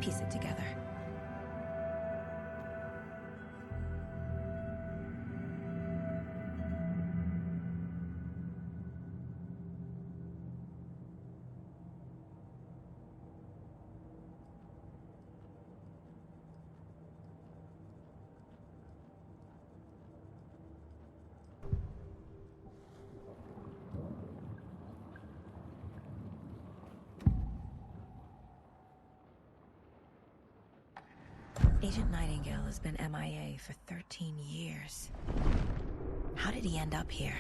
piece it together. Agent Nightingale has been MIA for 13 years. How did he end up here?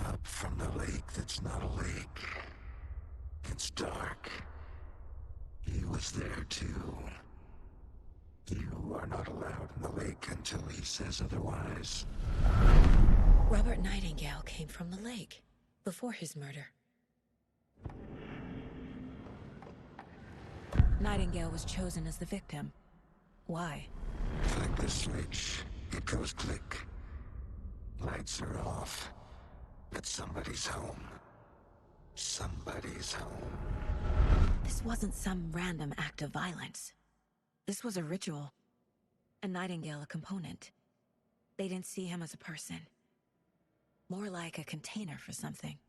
Up from the lake that's not a lake. It's dark. He was there too. You are not allowed in the lake until he says otherwise. Robert Nightingale came from the lake before his murder. Nightingale was chosen as the victim. Why? Flick the switch. It goes click. Lights are off. But somebody's home. Somebody's home. This wasn't some random act of violence. This was a ritual. And Nightingale a component. They didn't see him as a person. More like a container for something.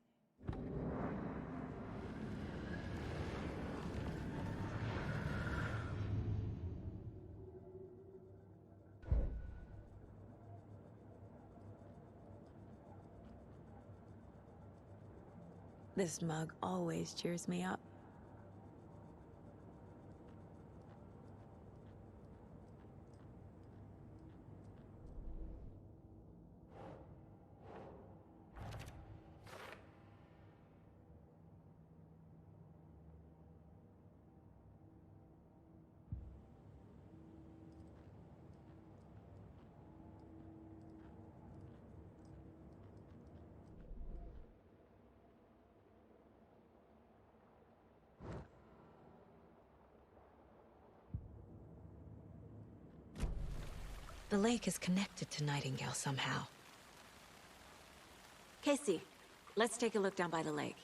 This mug always cheers me up. The lake is connected to Nightingale somehow. Casey, let's take a look down by the lake.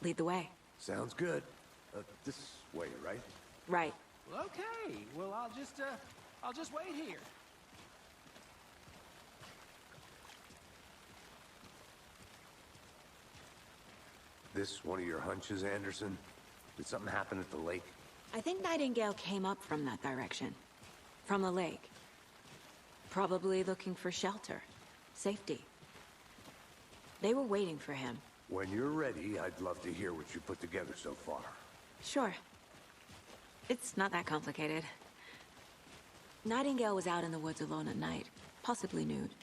Lead the way. Sounds good. This way, right? Right. Okay, well, I'll just wait here. This one of your hunches, Anderson? Did something happen at the lake? I think Nightingale came up from that direction. From the lake. Probably looking for shelter. Safety. They were waiting for him. When you're ready, I'd love to hear what you put together so far. Sure. It's not that complicated. Nightingale was out in the woods alone at night, possibly nude.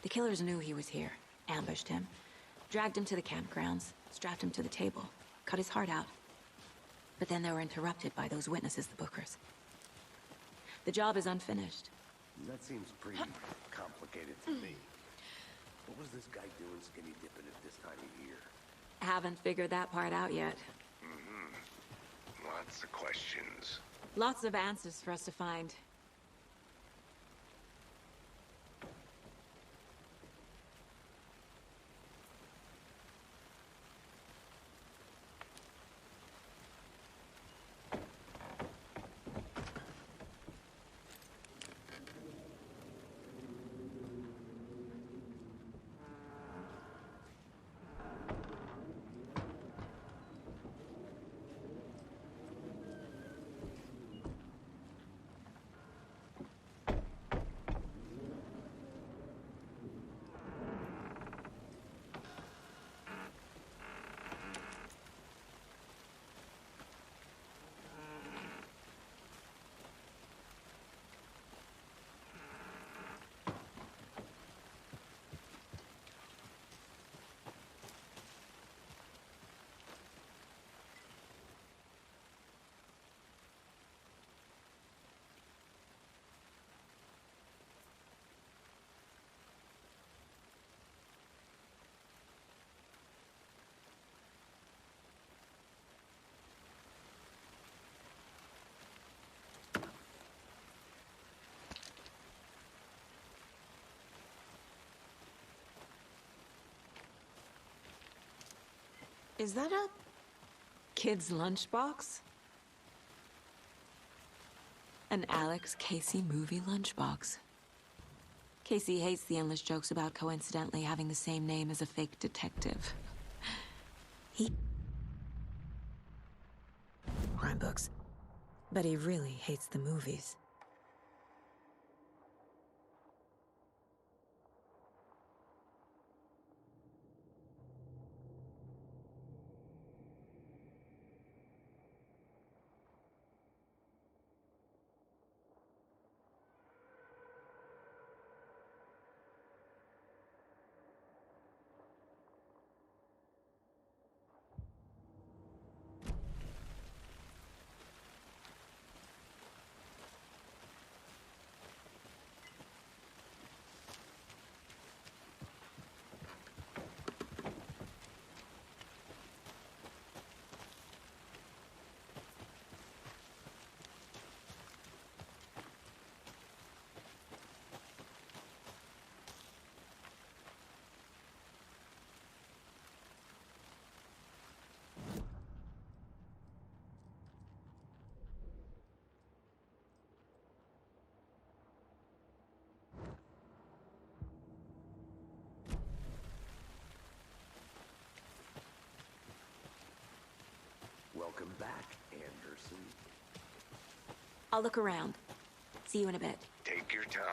The killers knew he was here, ambushed him, dragged him to the campgrounds, strapped him to the table, cut his heart out. But then they were interrupted by those witnesses, the Bookers. The job is unfinished. That seems pretty complicated to me. What was this guy doing skinny dipping at this time of year? Haven't figured that part out yet. Lots of questions. Lots of answers for us to find. Is that a kid's lunchbox? An Alex Casey movie lunchbox. Casey hates the endless jokes about coincidentally having the same name as a fake detective. He... crime books. But he really hates the movies. Welcome back, Anderson. I'll look around. See you in a bit. Take your time.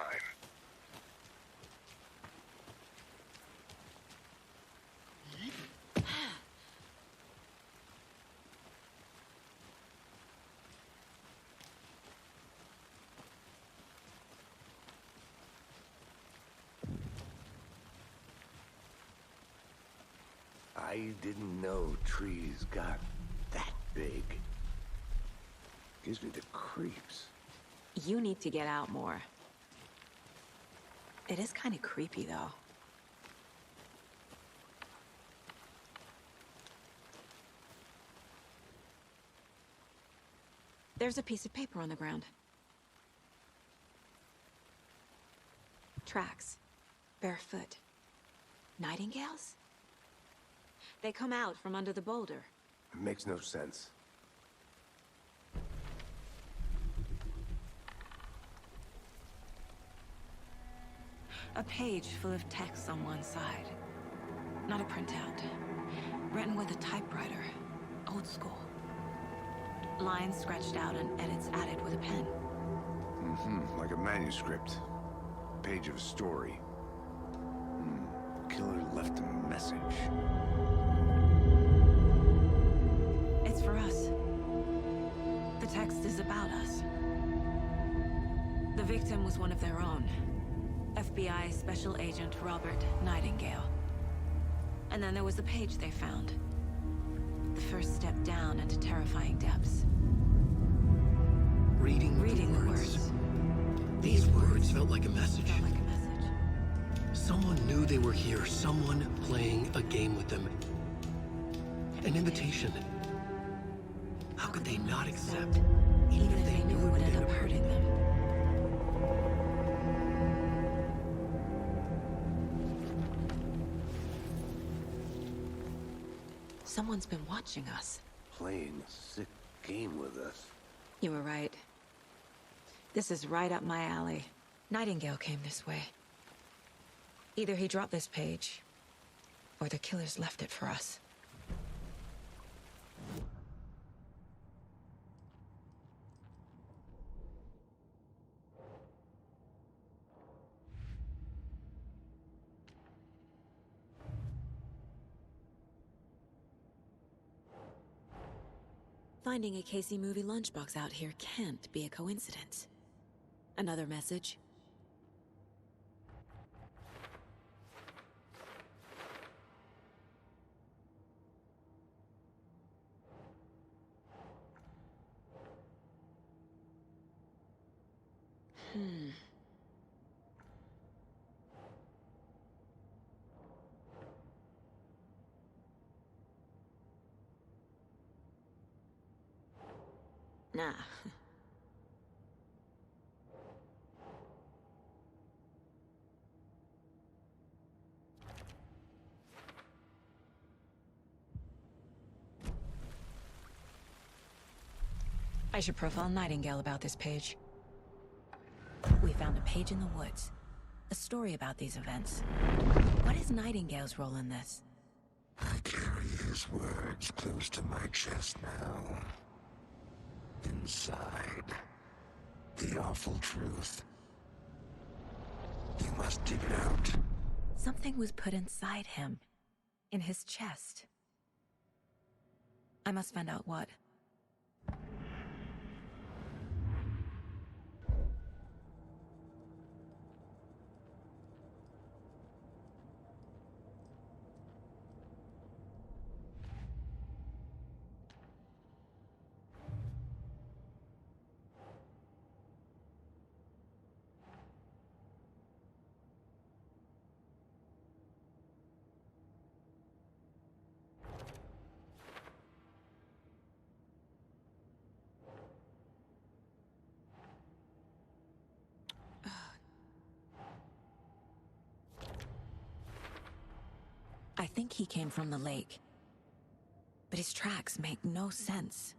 I didn't know trees got that big. Gives me the creeps. You need to get out more. It is kind of creepy, though. There's a piece of paper on the ground. Tracks. Barefoot. Nightingales? They come out from under the boulder. It makes no sense. A page full of text on one side. Not a printout. Written with a typewriter. Old school. Lines scratched out and edits added with a pen. Like a manuscript. Page of a story. Killer left a message. It's for us. The text is about us. The victim was one of their own. FBI Special Agent Robert Nightingale. And then there was the page they found. The first step down into terrifying depths. Reading the words. These words felt like a message. Felt like a message. Someone knew they were here. Someone playing a game with them. An invitation. How could they not accept? Even if they knew it would end up hurting them. Someone's been watching us. Playing a sick game with us. You were right. This is right up my alley. Nightingale came this way. Either he dropped this page, or the killers left it for us. Finding a Casey movie lunchbox out here can't be a coincidence. Another message. Nah. I should profile Nightingale about this page. We found a page in the woods. A story about these events. What is Nightingale's role in this? I carry his words close to my chest now. Inside, the awful truth. You must dig it out. Something was put inside him. In his chest. I must find out what. I think he came from the lake. But his tracks make no sense.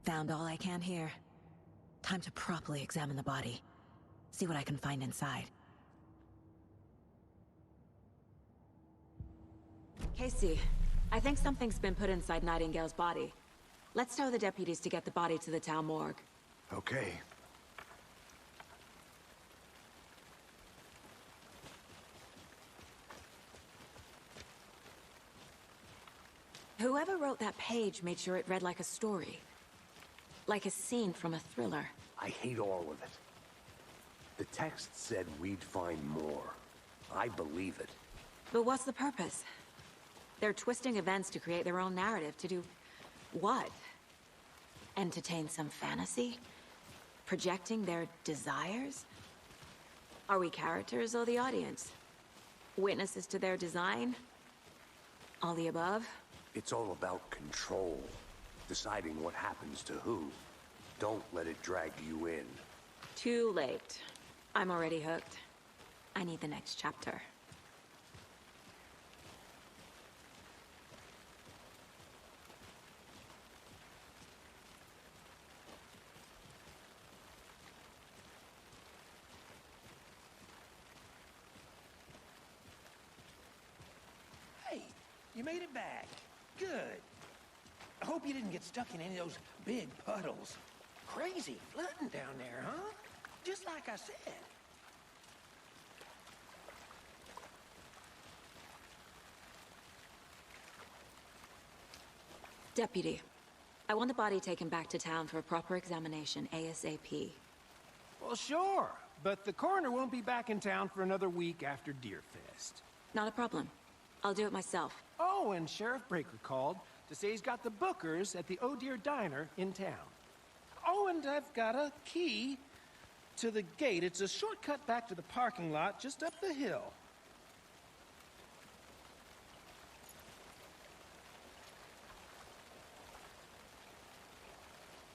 Found all I can here. Time to properly examine the body. See what I can find inside. Casey, I think something's been put inside Nightingale's body. Let's tell the deputies to get the body to the town morgue. Okay. Whoever wrote that page made sure it read like a story. Like a scene from a thriller. I hate all of it. The text said we'd find more. I believe it. But what's the purpose? They're twisting events to create their own narrative. To do what? Entertain some fantasy? Projecting their desires? Are we characters or the audience? Witnesses to their design? All the above? It's all about control. Deciding what happens to who. Don't let it drag you in. Too late. I'm already hooked. I need the next chapter. Hey, you made it back. Good. I hope you didn't get stuck in any of those big puddles. Crazy flooding down there, huh? Just like I said. Deputy, I want the body taken back to town for a proper examination, ASAP. Well, sure. But the coroner won't be back in town for another week after Deerfest. Not a problem. I'll do it myself. Oh, and Sheriff Breaker called to say he's got the Bookers at the Oh Dear Diner in town. Oh, and I've got a key to the gate. It's a shortcut back to the parking lot just up the hill.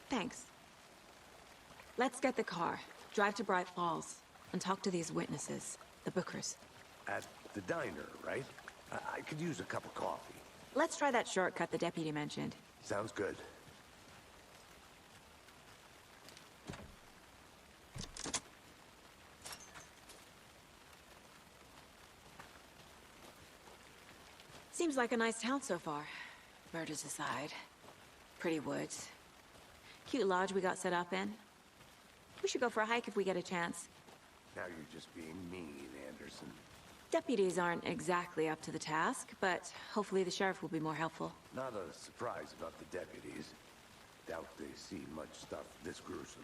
Thanks. Let's get the car, drive to Bright Falls, and talk to these witnesses, the Bookers. At the diner, right? I could use a cup of coffee. Let's try that shortcut the deputy mentioned. Sounds good. Seems like a nice town so far. Murders aside. Pretty woods. Cute lodge we got set up in. We should go for a hike if we get a chance. Now you're just being mean, Anderson. Deputies aren't exactly up to the task, but hopefully the sheriff will be more helpful. Not a surprise about the deputies. Doubt they see much stuff this gruesome.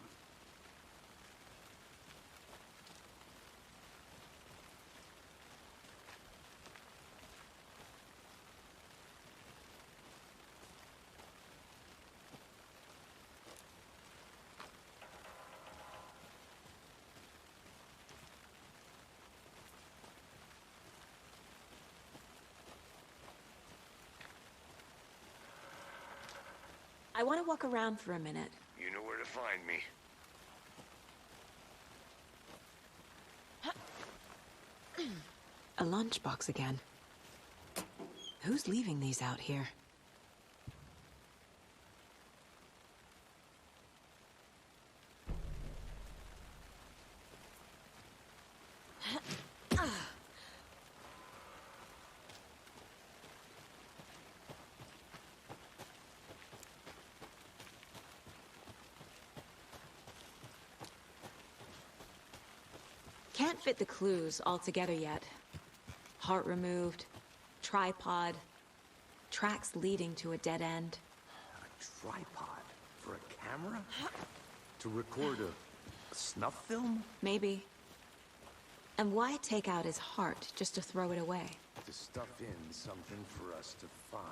I want to walk around for a minute. You know where to find me. A lunchbox again. Who's leaving these out here? Can't fit the clues all together yet. Heart removed, tripod, tracks leading to a dead end. A tripod? For a camera? To record a snuff film? Maybe. And why take out his heart just to throw it away? To stuff in something for us to find.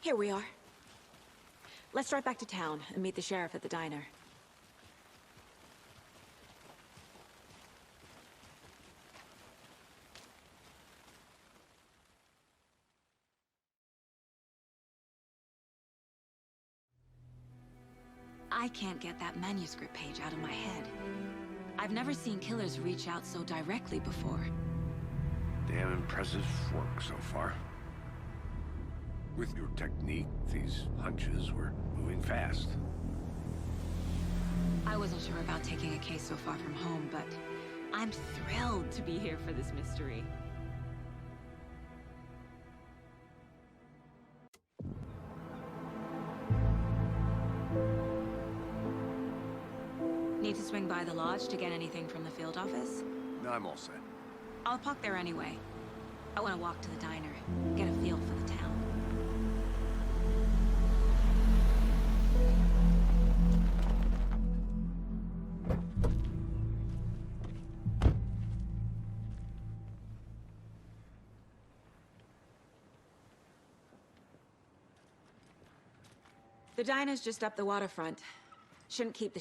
Here we are. Let's drive back to town and meet the sheriff at the diner. I can't get that manuscript page out of my head. I've never seen killers reach out so directly before. Damn impressive work so far. With your technique, these hunches were moving fast. I wasn't sure about taking a case so far from home, but I'm thrilled to be here for this mystery. Need to swing by the lodge to get anything from the field office? No, I'm all set. I'll park there anyway. I want to walk to the diner, get a feel for the town. The diner's just up the waterfront. Shouldn't keep the